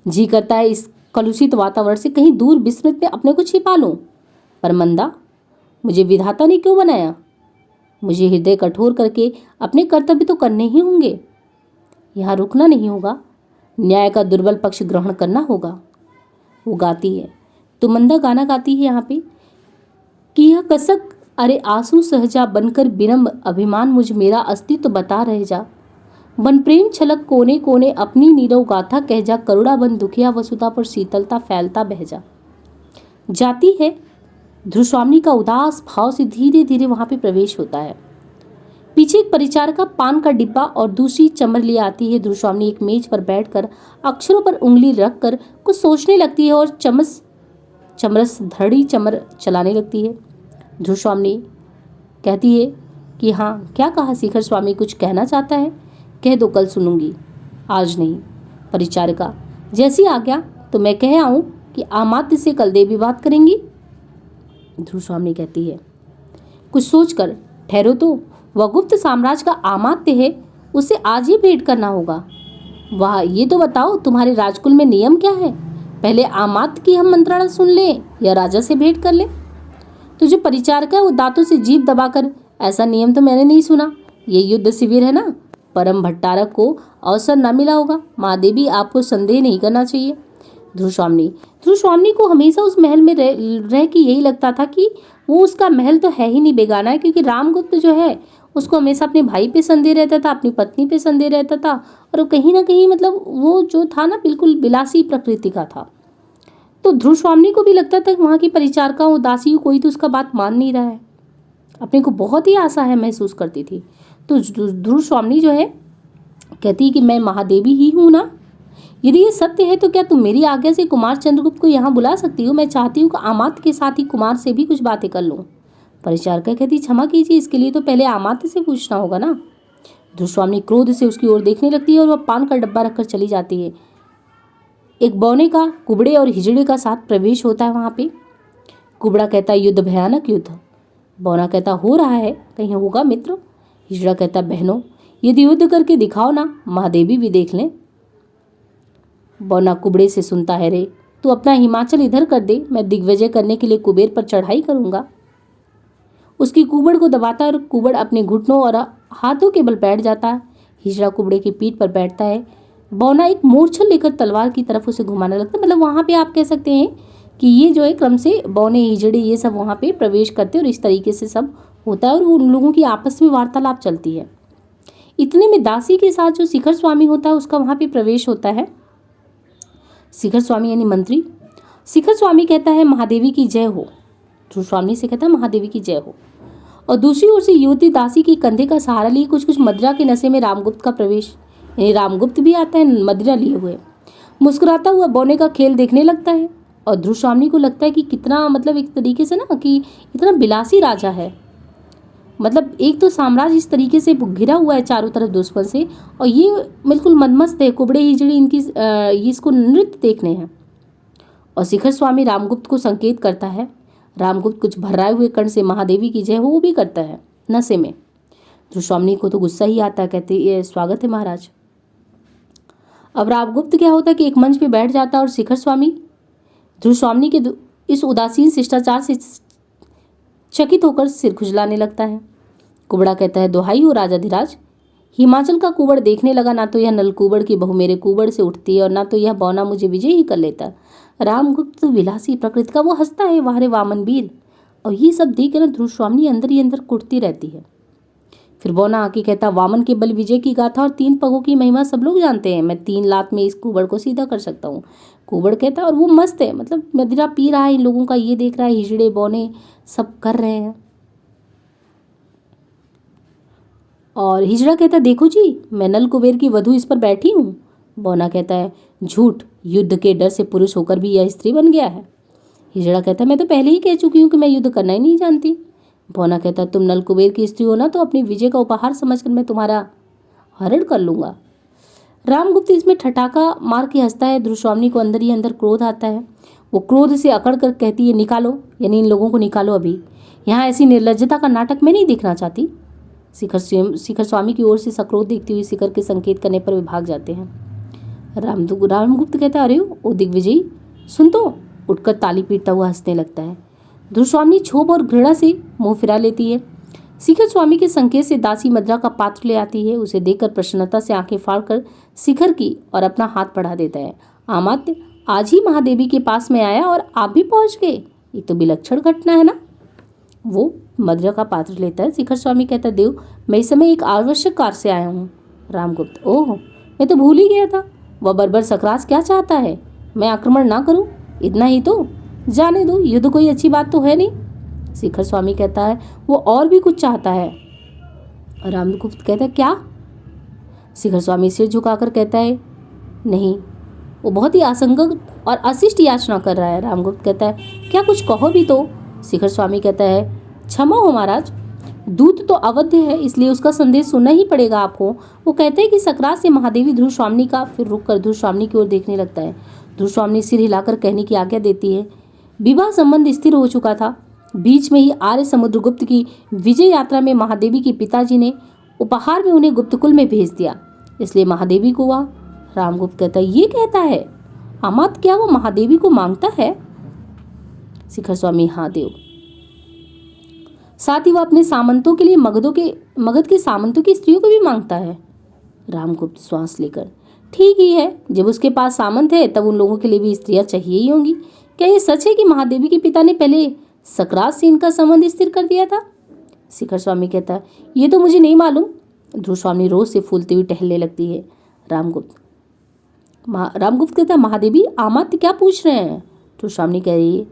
जी करता है इस कलुषित वातावरण से कहीं दूर विस्मृत में अपने को छिपा लूं, पर मंदा, मुझे विधाता ने क्यों बनाया? मुझे हृदय कठोर करके अपने कर्तव्य तो करने ही होंगे। यहाँ रुकना नहीं होगा, न्याय का दुर्बल पक्ष ग्रहण करना होगा। वो गाती है, तो मंदा गाना गाती है यहाँ पे कि यह कसक अरे आंसू सहजा बनकर विनम्र अभिमान मुझ मेरा अस्तित्व बता रह जा, बन प्रेम छलक कोने कोने अपनी नीरव गाथा कह जा, करुणा बन दुखिया वसुधा पर शीतलता फैलता बह जा। जाती है, ध्रुवस्वामिनी का उदास भाव से धीरे धीरे वहां पे प्रवेश होता है। पीछे एक परिचारिका पान का डिब्बा और दूसरी चमर लिए आती है। ध्रुवस्वामिनी एक मेज पर बैठकर अक्षरों पर उंगली रखकर कुछ सोचने लगती है और चमरस धड़ी चमर चलाने लगती है। ध्रुवस्वामिनी कहती है कि हाँ, क्या कहा शिखर स्वामी, कुछ कहना चाहता है? कह दो, कल सुनूंगी, आज नहीं। परिचारिका, जैसी आज्ञा, तो मैं कह आऊं कि आमात्य से कल देवी बात करेंगी? ध्रुवस्वामिनी कहती है कुछ सोचकर, ठहरो तो, वह गुप्त साम्राज्य का आमात्य है, उसे आज ही भेंट करना होगा। वाह, ये तो बताओ तुम्हारे राजकुल में नियम क्या है? पहले आमात्य की हम मंत्रणा सुन ले या राजा से भेंट कर ले? तो जो परिचारिका है वो दांतों से जीभ दबाकर, ऐसा नियम तो मैंने नहीं सुना, ये युद्ध शिविर है ना, परम भट्टारक को अवसर न मिला होगा। महादेवी, आपको संदेह नहीं करना चाहिए। ध्रुवस्वामिनी को हमेशा उस महल में रह के यही लगता था कि वो उसका महल तो है ही नहीं, बेगाना है, क्योंकि रामगुप्त जो है उसको हमेशा अपने भाई पे संदेह रहता था, अपनी पत्नी पे संदेह रहता था, और कहीं ना कहीं मतलब वो जो था ना बिल्कुल विलासी प्रकृति का था। तो ध्रुवस्वामिनी को भी लगता था कि वहाँ की परिचारिका उदासी, कोई तो उसका बात मान नहीं रहा है। अपने को बहुत ही आशा है महसूस करती थी। तो ध्रुवस्वामिनी जो है कहती कि मैं महादेवी ही हूँ ना, यदि ये सत्य है तो क्या तुम मेरी आज्ञा से कुमार चंद्रगुप्त को यहाँ बुला सकती हो? मैं चाहती हूँ कि आमात्य के साथ ही कुमार से भी कुछ बातें कर लूँ। परिचारिका कहती क्षमा कीजिए, इसके लिए तो पहले आमात्य से पूछना होगा ना। ध्रुवस्वामिनी क्रोध से उसकी ओर देखने लगती है और वह पान का डब्बा रखकर चली जाती है। एक बौने का, कुबड़े और हिजड़े का साथ प्रवेश होता है वहाँ पे। कुबड़ा कहता है युद्ध, भयानक युद्ध, बौना कहता हो रहा है, कहीं होगा मित्र। हिजड़ा कहता बहनों यदि युद्ध करके दिखाओ ना, महादेवी भी देख लें। बौना कुबड़े से सुनता है रे, तू अपना हिमाचल इधर कर दे, मैं दिग्विजय करने के लिए कुबेर पर चढ़ाई करूंगा। उसकी कुबड़ को दबाता और कुबड़ अपने घुटनों और हाथों के बल बैठ जाता है। हिजड़ा कुबड़े की पीठ पर बैठता है। बौना एक मूर्छल लेकर तलवार की तरफ उसे घुमाने लगता है। मतलब वहां पे आप कह सकते हैं कि ये जो है क्रम से बौने हिजड़े ये सब वहां पे प्रवेश करते हैं और इस तरीके से सब होता है और उन लोगों की आपस में वार्तालाप चलती है। इतने में दासी के साथ जो शिखर स्वामी होता है उसका वहां पे प्रवेश होता है। शिखर स्वामी यानी मंत्री। शिखर स्वामी कहता है महादेवी की जय हो। ध्रुव स्वामी से कहता है महादेवी की जय हो। और दूसरी ओर से युवती दासी के कंधे का सहारा लिए कुछ कुछ मदिरा के नशे में रामगुप्त का प्रवेश, यानी रामगुप्त भी आता है मदिरा लिए हुए। मुस्कुराता हुआ बौने का खेल देखने लगता है और ध्रुव स्वामी को लगता है कि कितना मतलब एक तरीके से ना कि इतना बिलासी राजा है। मतलब एक तो साम्राज्य इस तरीके से घिरा हुआ है चारों तरफ दुश्मन से और ये बिल्कुल मनमस्त है। कुबड़े हिजड़े इनकी ये इसको नृत्य देखने हैं। और शिखर स्वामी रामगुप्त को संकेत करता है। रामगुप्त कुछ भर्राए हुए कर्ण से महादेवी की जय हो वो भी करता है नशे में। ध्रुव स्वामी को तो गुस्सा ही आता है, कहते ये स्वागत है महाराज। अब रामगुप्त क्या होता है कि एक मंच पे बैठ जाता है और शिखर स्वामी ध्रुव स्वामी के इस उदासीन शिष्टाचार से चकित होकर सिर खुजलाने लगता है। कुबड़ा कहता है दोहाई हो राजाधिराज, हिमाचल का कुबड़ देखने लगा ना तो यह नलकुबड़ की बहू मेरे कुबड़ से उठती है और ना तो यह बौना मुझे विजय ही कर लेता। रामगुप्त विलासी प्रकृति का वो हंसता है वाहरे वामन वीर। और ये सब देख कर ध्रुव स्वामी अंदर ही अंदर कुटती रहती है। फिर बौना आके कहता वामन के बल विजय की गाथा और 3 पगों की महिमा सब लोग जानते हैं, मैं 3 लात में इस कुबड़ को सीधा कर सकता हूँ। कुबड़ कहता है और वो मस्त है, मतलब मदिरा पी रहा है, इन लोगों का ये देख रहा है, हिजड़े बौने सब कर रहे हैं। और हिजड़ा कहता देखो जी मैं नल कुबेर की वधू इस पर बैठी हूँ। बौना कहता है झूठ, युद्ध के डर से पुरुष होकर भी यह स्त्री बन गया है। हिजड़ा कहता मैं तो पहले ही कह चुकी हूँ कि मैं युद्ध करना ही नहीं जानती। बौना कहता तुम नल कुबेर की स्त्री हो ना, तो अपनी विजय का उपहार समझकर मैं तुम्हारा हरण कर लूंगा। रामगुप्त इसमें ठठाका मार के हंसता है। ध्रुवस्वामी को अंदर ही अंदर क्रोध आता है। वो क्रोध से अकड़ कर कहती है निकालो, यानी इन लोगों को निकालो अभी, यहाँ ऐसी निर्लज्जता का नाटक मैं नहीं देखना चाहती। शिखर स्वामी की ओर से सक्रोध देखती हुई शिखर के संकेत करने पर वे भाग जाते हैं। रामगुप्त कहता है अरे ओ दिग्विजयी सुन, तो उठकर ताली पीटता हुआ हंसने लगता है। ध्रुवस्वामी क्षोभ और घृणा से मुंह फिरा लेती है। शिखर स्वामी के संकेत से दासी मदिरा का पात्र ले आती है। उसे देखकर प्रसन्नता से आंखें फाड़कर शिखर की और अपना हाथ बढ़ा देता है। आमात्य आज ही महादेवी के पास में आया और आप भी पहुंच गए, ये तो विलक्षण घटना है ना। वो मदिरा का पात्र लेता है। शिखर स्वामी कहता देव मैं इस समय एक आवश्यक कार्य से आया हूँ। रामगुप्त ओह मैं तो भूल ही गया था, वह बर्बर सकराज क्या चाहता है, मैं आक्रमण ना करूँ, इतना ही तो, जाने दो, युद्ध कोई अच्छी बात तो है नहीं। शिखर स्वामी कहता है वो और भी कुछ चाहता है। रामगुप्त कहता है क्या। शिखर स्वामी सिर झुकाकर कहता है नहीं, वो बहुत ही असंगत और अशिष्ट याचना कर रहा है। रामगुप्त कहता है क्या कुछ कहो भी तो। शिखर स्वामी कहता है क्षमा हो महाराज, दूत तो अवध्य है इसलिए उसका संदेश सुनना ही पड़ेगा आपको। वो कहते हैं कि सकरात से महादेवी ध्रुव स्वामी का, फिर रुक कर ध्रुव स्वामी की ओर देखने लगता है। ध्रुव स्वामी सिर हिलाकर कहने की आज्ञा देती है। विवाह संबंध स्थिर हो चुका था। बीच में ही आर्य समुद्रगुप्त की विजय यात्रा में महादेवी के पिताजी ने उपहार में उन्हें गुप्तकुल में भेज दिया, इसलिए महादेवी को वह। रामगुप्त कहता है ये कहता है अमात क्या वो महादेवी को मांगता है। शिखर स्वामी हाँ देव, साथ ही वह अपने सामंतों के लिए मगध के सामंतों की स्त्रियों को भी मांगता है। रामगुप्त श्वास लेकर ठीक ही है, जब उसके पास सामंत है तब उन लोगों के लिए भी स्त्रियां चाहिए ही होंगी। क्या ये सच है कि महादेवी के पिता ने पहले सकरात से इनका संबंध स्थिर कर दिया था। शिखर स्वामी कहता है ये तो मुझे नहीं मालूम। ध्रुव स्वामी रोज से फूलती हुई टहलने लगती है। रामगुप्त कहता है महादेवी आमात्य क्या पूछ रहे हैं। ध्रुव स्वामी कह रही है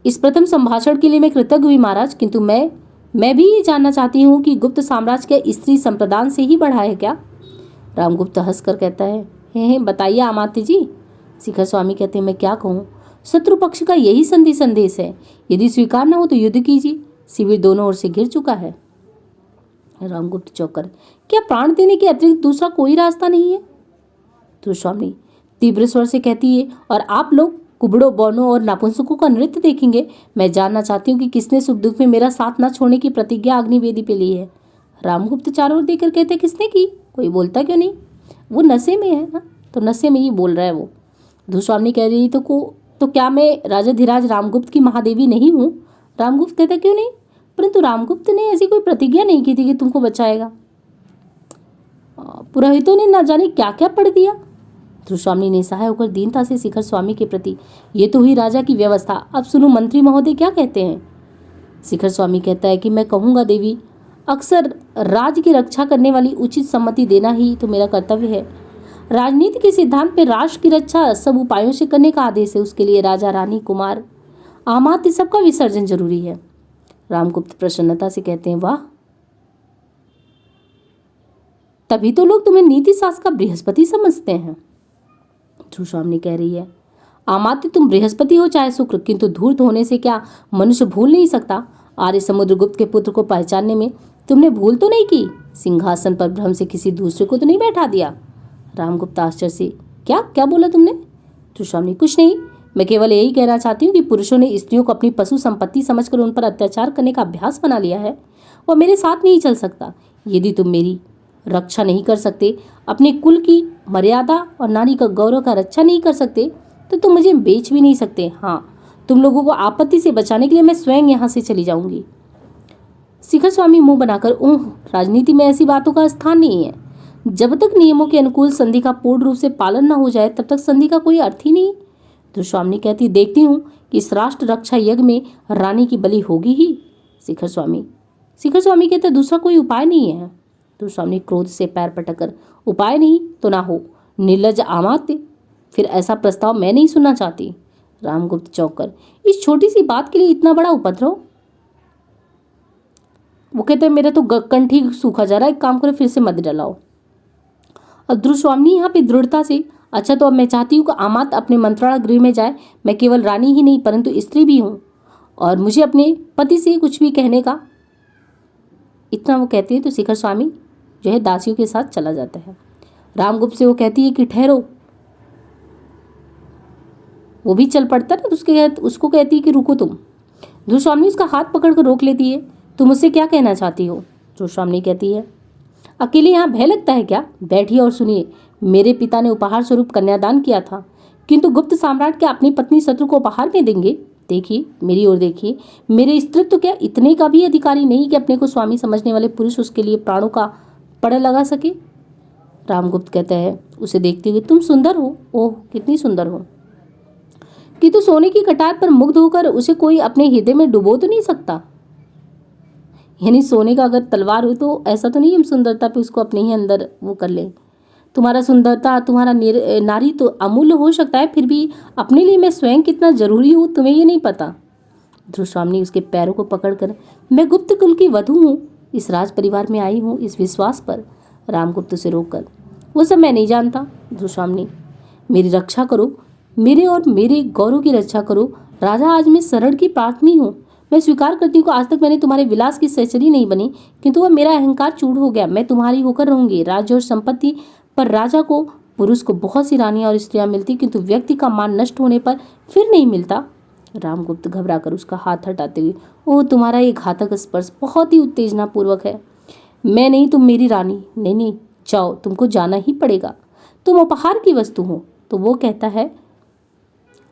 इस प्रथम संभाषण के लिए मैं कृतज्ञ हुई महाराज, किंतु मैं भी ये जानना चाहती हूँ कि गुप्त साम्राज्य के स्त्री संप्रदान से ही बढ़ा है क्या। रामगुप्त हंसकर कहता है बताइए आमात्य जी। शिखर स्वामी कहते हैं मैं क्या कहूँ, शत्रु पक्ष का यही संदेश है, यदि स्वीकार न हो तो युद्ध कीजिए, शिविर दोनों ओर से घिर चुका है। रामगुप्त चौंकर क्या प्राण देने के अतिरिक्त दूसरा कोई रास्ता नहीं है। ध्रुव स्वामी तीव्र स्वर से कहती है और आप लोग कुबड़ों, बौनों और नापुंसकों का नृत्य देखेंगे। मैं जानना चाहती हूँ कि किसने सुख दुख में मेरा साथ न छोड़ने की प्रतिज्ञा अग्निवेदी पे ली है। रामगुप्त चारों ओर देखकर कहते, किसने की? कोई बोलता क्यों नहीं? वो नशे में है ना, तो नशे में ही बोल रहा है वो। धूस्वामिनी कह रही, तो क्या मैं राजाधिराज रामगुप्त की महादेवी नहीं हूँ? रामगुप्त कहता, क्यों नहीं? परंतु रामगुप्त ने ऐसी कोई प्रतिज्ञा नहीं की थी कि तुमको बचाएगा। पुरोहितों ने न जाने क्या क्या पढ़ दिया। धूस्वामिनी ने सहाय होकर दीनता से शिखर स्वामी के प्रति, ये तो हुई राजा की व्यवस्था, अब सुनो मंत्री महोदय क्या कहते हैं। शिखर स्वामी कहता है कि मैं कहूँगा देवी, अक्सर राज्य की रक्षा करने वाली उचित सम्मति देना ही तो मेरा कर्तव्य है। राजनीति के सिद्धांत में राष्ट्र की रक्षा सब उपायों से करने का आदेश है। उसके लिए राजा, रानी, कुमार, आमात्य सबका विसर्जन जरूरी है। रामगुप्त प्रसन्नता से कहते हैं, वाह, तभी तो लोग तुम्हें नीति शास्त्र का बृहस्पति समझते हैं। धूस्वामिनी कह रही है, आमात्य तुम बृहस्पति हो चाहे शुक्र, किंतु धूर्त होने से क्या मनुष्य भूल नहीं सकता? आर्य समुद्रगुप्त के पुत्र को पहचानने में तुमने भूल तो नहीं की? सिंहासन पर भ्रम से किसी दूसरे को तो नहीं बैठा दिया? रामगुप्त आश्चर्य से, क्या क्या बोला तुमने? धूस्वामिनी, कुछ नहीं, मैं केवल यही कहना चाहती हूँ कि पुरुषों ने स्त्रियों को अपनी पशु संपत्ति समझकर उन पर अत्याचार करने का अभ्यास बना लिया है। वह मेरे साथ नहीं चल सकता। यदि तुम मेरी रक्षा नहीं कर सकते, अपने कुल की मर्यादा और नारी का गौरव का रक्षा नहीं कर सकते, तो तुम मुझे बेच भी नहीं सकते। हाँ, तुम लोगों को आपत्ति से बचाने के लिए मैं स्वयं यहाँ से चली जाऊंगी। शिखर स्वामी मुंह बनाकर, ओह, राजनीति में ऐसी बातों का स्थान नहीं है। जब तक नियमों के अनुकूल संधि का पूर्ण रूप से पालन न हो जाए तब तक संधि का कोई अर्थ ही नहीं। धूस्वामिनी कहती, देखती हूँ कि इस राष्ट्र रक्षा यज्ञ में रानी की बलि होगी ही। शिखर स्वामी कहते, दूसरा कोई उपाय नहीं है। धूस्वामिनी क्रोध से पैर पटककर, उपाय नहीं तो ना हो, निर्लज्ज आमात्य, फिर ऐसा प्रस्ताव मैं नहीं सुनना चाहती। रामगुप्त चौंककर, इस छोटी सी बात के लिए इतना बड़ा उपद्रव? वो कहते हैं, मेरा तो कंठी सूखा जा रहा है, एक काम करो, फिर से मत डलाओ। और धूस्वामिनी यहाँ पे दृढ़ता से, अच्छा तो अब मैं चाहती हूँ कि आमात्य अपने मंत्रालय गृह में जाए। मैं केवल रानी ही नहीं परंतु स्त्री भी हूँ, और मुझे अपने पति से कुछ भी कहने का। इतना वो कहती है तो शिखर स्वामी जो है दासियों के साथ चला जाता है। रामगुप्त से वो कहती है कि ठहरो। वो भी चल पड़ता है तो उसको कहती है कि रुको तुम। धूस्वामिनी उसका हाथ पकड़कर रोक लेती है, तुम मुझसे क्या कहना चाहती हो? धूस्वामिनी कहती है, अकेले यहाँ भय लगता है क्या? बैठिए और सुनिए। मेरे पिता ने उपहार स्वरूप कन्यादान किया था, किंतु गुप्त साम्राट क्या अपनी पत्नी शत्रु को उपहार में देंगे? देखिए, मेरी ओर देखिए, मेरे स्त्रीत्व तो क्या इतने का भी अधिकारी नहीं कि अपने को स्वामी समझने वाले पुरुष उसके लिए प्राणों का पड़ लगा सके? रामगुप्त कहता है उसे देखते हुए, तुम सुंदर हो, ओह कितनी सुंदर हो, कि तू सोने की कटार पर मुग्ध होकर उसे कोई अपने हृदय में डुबो तो नहीं सकता। यानी सोने का अगर तलवार हो तो ऐसा तो नहीं हम सुंदरता पे उसको अपने ही अंदर वो कर ले। तुम्हारा सुंदरता, तुम्हारा नारी तो अमूल्य हो सकता है, फिर भी अपने लिए मैं स्वयं कितना जरूरी हूँ तुम्हें ये नहीं पता। धूस्वामिनी उसके पैरों को पकड़कर, मैं गुप्त कुल की वधू हूँ, इस राज परिवार में आई हूँ इस विश्वास पर। रामगुप्त से रोककर, वो सब मैं नहीं जानता। धूस्वामिनी, मेरी रक्षा करो, मेरे और मेरे गौरव की रक्षा करो। राजा, आज मैं शरण की प्रार्थनी हूँ। मैं स्वीकार करती हूँ कि आज तक मैंने तुम्हारे विलास की सहचरी नहीं बनी, किंतु वह मेरा अहंकार चूर हो गया। मैं तुम्हारी होकर रहूंगी। राज्य और संपत्ति पर राजा को, पुरुष को बहुत सी रानियां और स्त्रियां मिलती, किंतु व्यक्ति का मान नष्ट होने पर फिर नहीं मिलता। रामगुप्त घबराकर उसका हाथ हटाते हुए, ओह, तुम्हारा ये घातक स्पर्श बहुत ही उत्तेजना पूर्वक है। मैं नहीं, तुम मेरी रानी। नहीं नहीं, जाओ, तुमको जाना ही पड़ेगा, तुम उपहार की वस्तु हो। तो वो कहता है,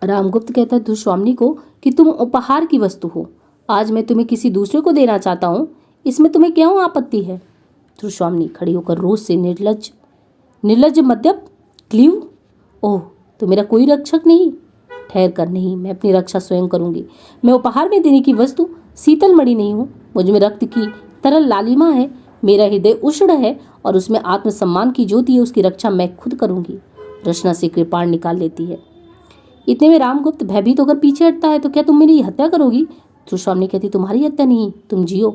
रामगुप्त कहता है धूस्वामिनी को कि तुम उपहार की वस्तु हो। आज मैं तुम्हें किसी दूसरे को देना चाहता हूँ, इसमें तुम्हें क्यों आपत्ति है? धूस्वामिनी खड़ी होकर रोष से, निर्लज्ज मद्यप क्लीव, ओह, तो मेरा कोई रक्षक नहीं? ठहर कर, नहीं, मैं अपनी रक्षा स्वयं करूंगी। मैं उपहार में देने की वस्तु शीतल मणि नहीं हूँ। मुझ में रक्त की तरल लालिमा है, मेरा हृदय उष्ण है और उसमें आत्मसम्मान की ज्योति है। उसकी रक्षा मैं खुद करूंगी। रचना से कृपाण निकाल लेती है। इतने में रामगुप्त भयभीत होकर पीछे हटता है, तो क्या तुम मेरी हत्या करोगी? धूस्वामिनी कहती, तुम्हारी हत्या नहीं, तुम जियो।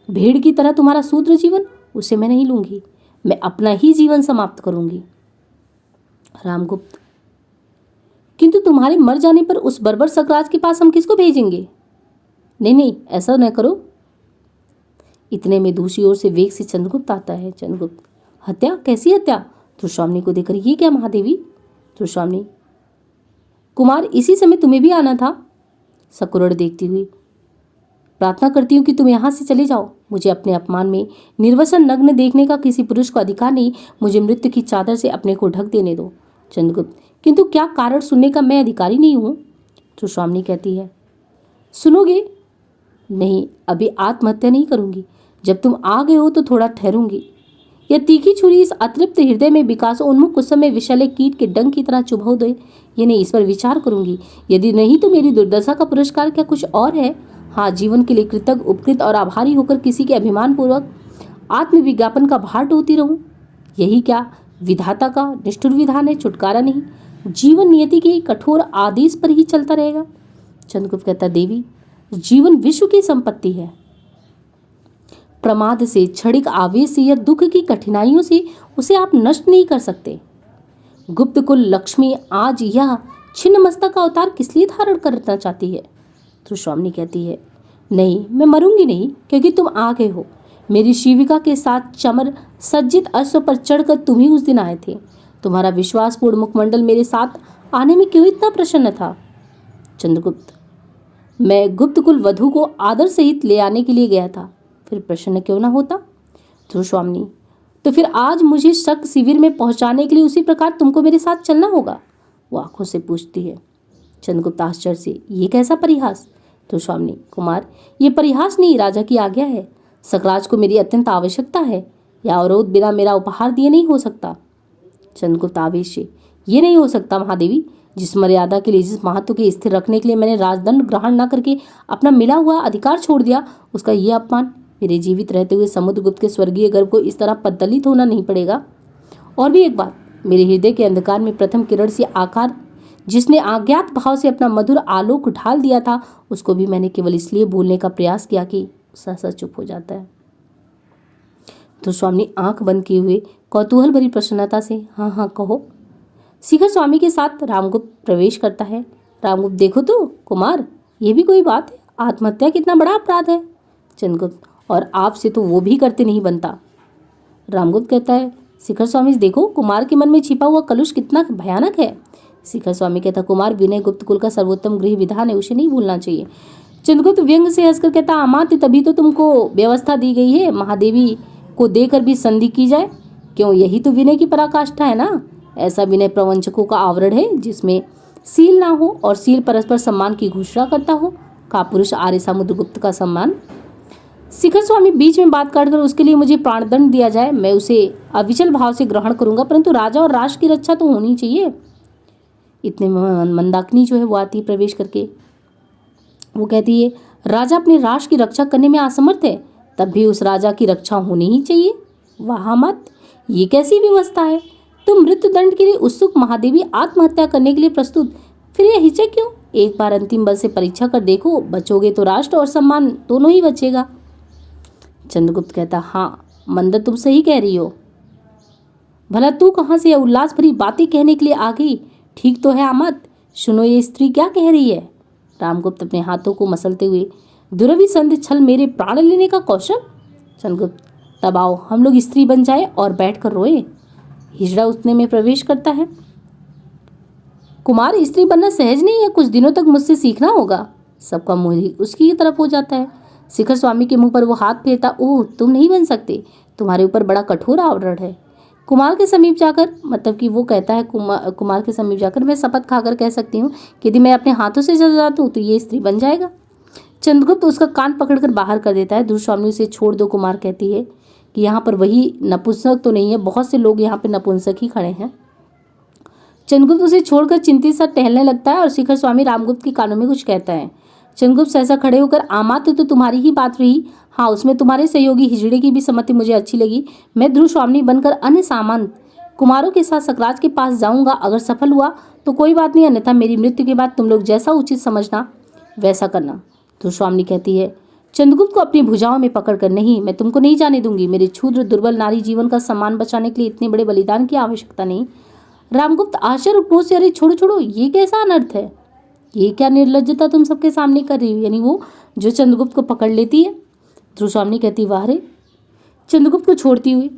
भेड़ की तरह तुम्हारा शूद्र जीवन, उसे मैं नहीं लूंगी, मैं अपना ही जीवन समाप्त करूंगी। रामगुप्त, किंतु तुम्हारे मर जाने पर उस बर्बर सकराज के पास हम किसको भेजेंगे? नहीं नहीं, ऐसा न करो। इतने में दूसरी ओर से वेग से चंद्रगुप्त आता है। चंद्रगुप्त, हत्या? कैसी हत्या? धूस्वामिनी को देखकर, ये क्या महादेवी? धूस्वामिनी, कुमार, इसी समय तुम्हें भी आना था? सकुरड़ देखती हुई, प्रार्थना करती हूँ कि तुम यहाँ से चले जाओ। मुझे अपने अपमान में निर्वसन नग्न देखने का किसी पुरुष को अधिकार नहीं। मुझे मृत्यु की चादर से अपने को ढक देने दो। चंद्रगुप्त, किंतु क्या कारण सुनने का मैं अधिकारी नहीं हूँ? सुश्वामिनी कहती है, सुनोगे? नहीं, अभी आत्महत्या नहीं करूंगी। जब तुम आ गए हो तो थोड़ा ठहरूंगी। यह तीखी छुरी इस अतृप्त हृदय में विकास उन्मुख उस समय विषैले कीट के डंक की तरह चुभो दे। ये नहीं, इस पर विचार करूंगी। यदि नहीं तो मेरी दुर्दशा का पुरस्कार क्या कुछ और है? हाँ, जीवन के लिए कृतज्ञ, उपकृत और आभारी होकर किसी के अभिमान पूर्वक आत्मविज्ञापन का भार ढोती रहूं। यही क्या विधाता का निष्ठुर विधान है? छुटकारा नहीं, जीवन नियति के कठोर आदेश पर ही चलता रहेगा। चंद्रगुप्त कहता, देवी, जीवन विश्व की संपत्ति है। प्रमाद से, क्षणिक आवेश से या दुख की कठिनाइयों से उसे आप नष्ट नहीं कर सकते। गुप्त कुल लक्ष्मी आज यह छिन्न मस्तक का अवतार किस लिए धारण करना चाहती है? तो स्वामिनी कहती है, नहीं, मैं मरूंगी नहीं, क्योंकि तुम आ गए हो। मेरी शिविका के साथ चमर सज्जित अश्व पर चढ़कर तुम ही उस दिन आए थे। तुम्हारा विश्वासपूर्ण मुखमंडल मेरे साथ आने में क्यों इतना प्रसन्न था? चंद्रगुप्त, मैं गुप्त कुल वधु को आदर सहित ले आने के लिए गया था, फिर प्रसन्न क्यों ना होता? स्वामिनी, तो फिर आज मुझे शक शिविर में पहुंचाने के लिए उसी प्रकार तुमको मेरे साथ चलना होगा? वो आंखों से पूछती है। चंद्रगुप्त आश्चर्य से, ये कैसा परिहास? तो स्वामिनी, कुमार, ये परिहास नहीं, राजा की आज्ञा है। सकराज को मेरी अत्यंत आवश्यकता है। यह अवरोध बिना मेरा उपहार दिए नहीं हो सकता। चंद्रगुप्त आवेश से, ये नहीं हो सकता महादेवी। जिस मर्यादा के लिए, जिस महत्व के स्थिर रखने के लिए मैंने राजदंड ग्रहण न करके अपना मिला हुआ अधिकार छोड़ दिया, उसका ये अपमान। मेरे जीवित रहते हुए समुद्रगुप्त के स्वर्गीय गर्भ को इस तरह पद्दलित होना नहीं पड़ेगा। और भी एक बात, मेरे हृदय के अंधकार में प्रथम किरण से आकार जिसने अज्ञात भाव से अपना मधुर आलोक ढाल दिया था, उसको भी मैंने केवल इसलिए भूलने का प्रयास किया कि सहसा चुप हो जाता है। तो स्वामी आंख बंद किए हुए कौतूहल भरी प्रसन्नता से, हाँ हाँ कहो। शिखर स्वामी के साथ रामगुप्त प्रवेश करता है। रामगुप्त, देखो तो कुमार, ये भी कोई बात है? आत्महत्या कितना बड़ा अपराध है। चंद्रगुप्त, और आपसे तो वो भी करते नहीं बनता। रामगुप्त कहता है, शिखर स्वामी देखो, कुमार के मन में छिपा हुआ कलुष कितना भयानक है। शिखर स्वामी कहता, कुमार विनय गुप्त कुल का सर्वोत्तम गृह विधान है, उसे नहीं भूलना चाहिए। चंद्रगुप्त व्यंग से हंसकर कहता, अमात्य, तभी तो तुमको व्यवस्था दी गई है, महादेवी को देकर भी संधि की जाए। क्यों, यही तो विनय की पराकाष्ठा है ना। ऐसा विनय प्रवंचकों का आवरण है जिसमें सील ना हो और सील परस्पर सम्मान की घोषणा करता हो। का पुरुष आर्य समुद्रगुप्त का सम्मान। शिखर स्वामी बीच में बात काटकर, उसके लिए मुझे प्राणदंड दिया जाए, मैं उसे अविचल भाव से ग्रहण करूंगा, परंतु राजा और राष्ट्र की रक्षा तो होनी चाहिए। इतने में मंदाकिनी जो है वो आती है प्रवेश करके। वो कहती है, राजा अपने राष्ट्र की रक्षा करने में असमर्थ है, तब भी उस राजा की रक्षा होनी ही चाहिए। वाह मत, ये कैसी व्यवस्था है? तुम मृत्यु दंड के लिए उत्सुक, महादेवी आत्महत्या करने के लिए प्रस्तुत, फिर यह हिचक क्यों? एक बार अंतिम बल से परीक्षा कर देखो, बचोगे तो राष्ट्र और सम्मान दोनों ही बचेगा। चंद्रगुप्त कहता, हाँ मंदर, तुम सही कह रही हो। भला तू कहाँ से उल्लास भरी बातें कहने के लिए आ गई? ठीक तो है आमद, सुनो ये स्त्री क्या कह रही है। रामगुप्त अपने हाथों को मसलते हुए, दुरभिसंध छल मेरे प्राण लेने का कौशल। चंद्रगुप्त, तब आओ हम लोग स्त्री बन जाए और बैठकर रोए। हिजड़ा उठने में प्रवेश करता है। कुमार, स्त्री बनना सहज नहीं है, कुछ दिनों तक मुझसे सीखना होगा। सबका मुंह ही उसकी तरफ हो जाता है। शिखर स्वामी के मुंह पर वो हाथ फेरता, ओह तुम नहीं बन सकते, तुम्हारे ऊपर बड़ा कठोर आवरण है। कुमार के समीप जाकर, मतलब कि वो कहता है कुमार के समीप जाकर, मैं शपथ खाकर कह सकती हूँ कि यदि मैं अपने हाथों से सजा दूँ तो ये स्त्री बन जाएगा। चंद्रगुप्त उसका कान पकड़कर बाहर कर देता है। दुर्स्वामी उसे छोड़ दो। कुमार कहती है कि यहाँ पर वही नपुंसक तो नहीं है, बहुत से लोग यहाँ पर नपुंसक ही खड़े हैं। चंद्रगुप्त उसे छोड़कर चिंतित सा टहलने लगता है और शिखर स्वामी रामगुप्त के कानों में कुछ कहता है। चंद्रगुप्त सहसा खड़े होकर, आमात्य तो तुम्हारी ही बात रही, हाँ उसमें तुम्हारे सहयोगी हिजड़े की भी सम्मति मुझे अच्छी लगी। मैं ध्रुव स्वामी बनकर अन्य सामंत कुमारों के साथ सकराज के पास जाऊंगा। अगर सफल हुआ तो कोई बात नहीं, अन्यथा मेरी मृत्यु के बाद तुम लोग जैसा उचित समझना वैसा करना। ध्रुव स्वामी कहती है चंद्रगुप्त को अपनी भुजाओं में पकड़कर, नहीं मैं तुमको नहीं जाने दूंगी। मेरे क्षुद्र दुर्बल नारी जीवन का सम्मान बचाने के लिए इतने बड़े बलिदान की आवश्यकता नहीं। रामगुप्त आश्चर्य क्रोध से, अरे छोड़ो छोड़ो, ये कैसा अनर्थ है, ये क्या निर्लज्जता तुम सबके सामने कर रही हो। यानी वो जो चंद्रगुप्त को पकड़ लेती है। ध्रुवस्वामिनी कहती, वाह रे, चंद्रगुप्त को छोड़ती हुई,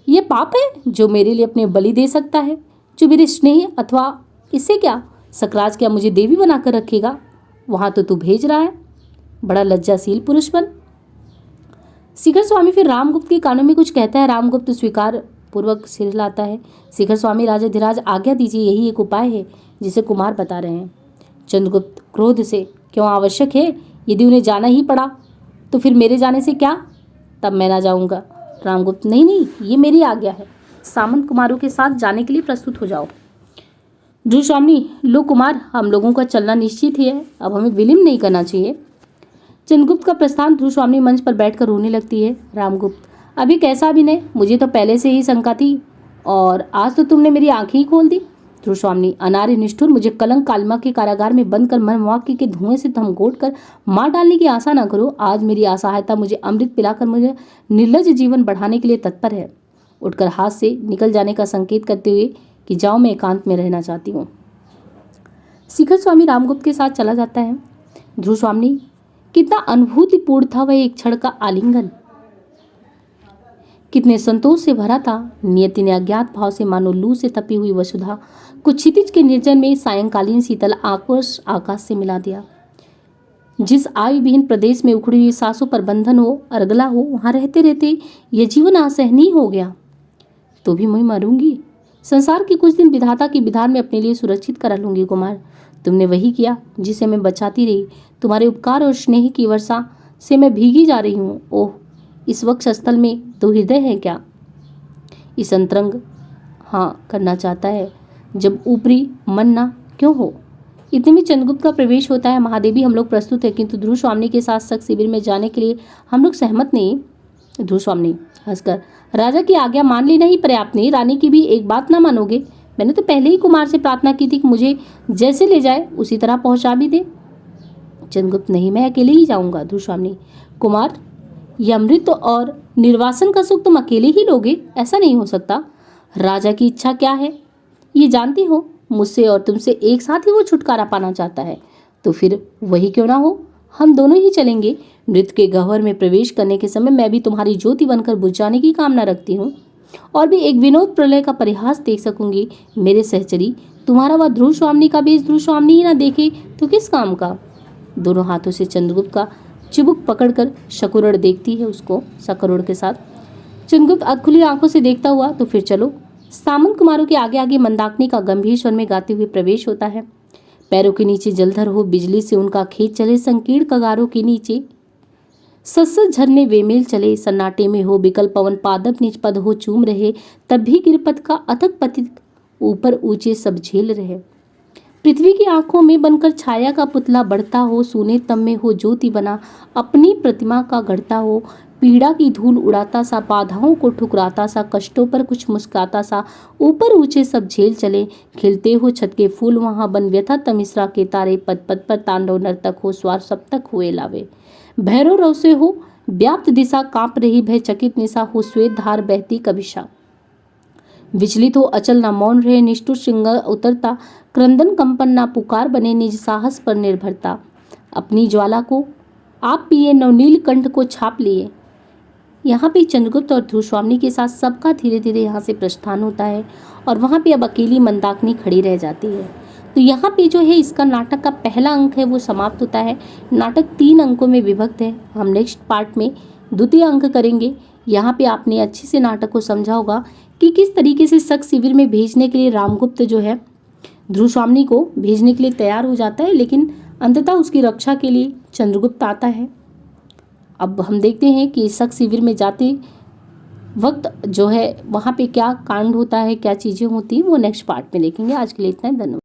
ये पाप है जो मेरे लिए अपने बलि दे सकता है, जो मेरे स्नेह अथवा इससे क्या सकराज क्या मुझे देवी बनाकर रखेगा? वहाँ तो तू भेज रहा है, बड़ा लज्जाशील पुरुष बन। शिखर स्वामी फिर रामगुप्त के कानों में कुछ कहता है। रामगुप्त स्वीकार पूर्वक सिर हिलाता है। शिखर स्वामी राजाधिराज आज्ञा दीजिए, यही एक उपाय है जिसे कुमार बता रहे हैं। चंद्रगुप्त क्रोध से, क्यों आवश्यक है? यदि उन्हें जाना ही पड़ा तो फिर मेरे जाने से क्या? तब मैं ना जाऊंगा। रामगुप्त, नहीं नहीं, ये मेरी आज्ञा है, सामंत कुमारों के साथ जाने के लिए प्रस्तुत हो जाओ। ध्रुवस्वामी, लो कुमार, हम लोगों का चलना निश्चित ही है, अब हमें विलंब नहीं करना चाहिए। चंद्रगुप्त का प्रस्थान। ध्रुवस्वामी मंच पर बैठकर रोने लगती है। रामगुप्त, अभी कैसा अभिनय? मुझे तो पहले से ही शंका थी और आज तो तुमने मेरी आंखें ही खोल दी। ध्रुवस्वामी, अनार्य निष्ठुर, मुझे कलंक कालमा के कारागार में बंद कर मर्मवाक्य के धुएं से धमघोट कर मार डालने की आशा न करो। आज मेरी असहायता मुझे अमृत पिलाकर मुझे निर्लज जीवन बढ़ाने के लिए तत्पर है। उठकर हाथ से निकल जाने का संकेत करते हुए कि जाओ, मैं एकांत में रहना चाहती हूँ। शिखर स्वामी रामगुप्त के साथ चला जाता है। ध्रुवस्वामी, कितना अनुभूतिपूर्ण था वह एक क्षण का आलिंगन, कितने संतोष से भरा था। नियति ने अज्ञात भाव से मानो लू से तपी हुई वसुधा कुछ क्षितिज के निर्जन में सायंकालीन शीतल आकाश से मिला दिया। जिस आयु विहीन प्रदेश में उखड़ी हुई सांसों पर बंधन हो, अर्गला हो, वहां रहते रहते यह जीवन असहनीय हो गया। तो भी मैं मरूंगी। संसार के कुछ दिन विधाता के विधान में अपने लिए सुरक्षित करा लूंगी। कुमार, तुमने वही किया जिसे मैं बचाती रही। तुम्हारे उपकार और स्नेह की वर्षा से मैं भीगी जा रही हूँ। ओह, इस वक्त स्थल में दो हृदय है क्या? इस अंतरंग हाँ करना चाहता है, जब ऊपरी मन ना क्यों हो। इतने में चंद्रगुप्त का प्रवेश होता है। महादेवी, हम लोग प्रस्तुत है, किंतु ध्रुवस्वामी के साथ सख्त शिविर में जाने के लिए हम लोग सहमत नहीं। ध्रुवस्वामी हंसकर, राजा की आज्ञा मान लेना ही पर्याप्त नहीं, रानी की भी एक बात ना मानोगे? मैंने तो पहले ही कुमार से प्रार्थना की थी कि मुझे जैसे ले जाए उसी तरह पहुंचा भी दे। चंद्रगुप्त, नहीं, मैं अकेले ही जाऊंगा। ध्रुवस्वामी, कुमार, यह अमृत और निर्वासन का सुख तुम अकेले ही लोगे? ऐसा नहीं हो सकता। राजा की इच्छा क्या है ये जानती हो। मुझसे और तुमसे एक साथ ही वो छुटकारा पाना चाहता है, तो फिर वही क्यों ना हो, हम दोनों ही चलेंगे। मृत्यु के गह्वर में प्रवेश करने के समय मैं भी तुम्हारी ज्योति बनकर बुझ जाने की कामना रखती हूँ और भी एक विनोद प्रलय का परिहास देख सकूंगी। मेरे सहचरी, तुम्हारा वह ध्रुवस्वामी का बेस ध्रुवस्वामी ही ना देखे तो किस काम का। दोनों हाथों से चंद्रगुप्त का चिबुक पकड़कर शकुरड़ देखती है उसको सकरुड़ के साथ। चंद्रगुप्त अधखुली आंखों से देखता हुआ, तो फिर चलो। सामंत कुमारों के आगे आगे मंदाकिनी का गंभीर स्वर में गाते हुए प्रवेश होता है। पैरों के नीचे जलधर हो, बिजली से उनका खेत चले, संकीर्ण कगारों के नीचे सत्सत झरने वेमेल चले, सन्नाटे में हो बिकल पवन, पादप निज पद हो चूम रहे, तब भी गिरपथ का अथक पतित ऊपर ऊंचे सब झेल रहे। पृथ्वी की आंखों में बनकर छाया का पुतला बढ़ता हो, सूने तम में हो ज्योति बना अपनी प्रतिमा का गढ़ता हो, पीड़ा की धूल उड़ाता सा, बाधाओं को ठुकराता सा, कष्टों पर कुछ मुस्काता सा, ऊपर ऊंचे सब झेल चले। खिलते हो छत के फूल वहां बन, व्यथा तमिश्रा के तारे, पद पद पर तांडव नर्तक हो, स्वार सप्तक हुए लावे। भैरव रव से हो व्याप्त दिशा, कांप रही भय चकित निशा, हो श्वेत धार बहती कभिशा। विचलित हो अचल ना मौन रहे, निष्ठुर श्रृंग उतरता, क्रंदन कंपन ना पुकार बने, निज साहस पर निर्भरता। अपनी ज्वाला को आप पिए, नवनील कंठ को छाप लिए। यहाँ पे चंद्रगुप्त और ध्रुवस्वामी के साथ सबका धीरे धीरे यहाँ से प्रस्थान होता है और वहाँ पे अब अकेली मंदाकिनी खड़ी रह जाती है। तो यहाँ पे जो है इसका नाटक का पहला अंक है वो समाप्त होता है। नाटक 3 अंकों में विभक्त है। हम नेक्स्ट पार्ट में द्वितीय अंक करेंगे। यहाँ पे आपने अच्छे से नाटक को समझा होगा कि किस तरीके से शक शिविर में भेजने के लिए रामगुप्त जो है ध्रुवस्वामी को भेजने के लिए तैयार हो जाता है, लेकिन अंततः उसकी रक्षा के लिए चंद्रगुप्त आता है। अब हम देखते हैं कि शक शिविर में जाते वक्त जो है वहाँ पे क्या कांड होता है, क्या चीज़ें होती हैं, वो नेक्स्ट पार्ट में देखेंगे। आज के लिए इतना ही, धन्यवाद।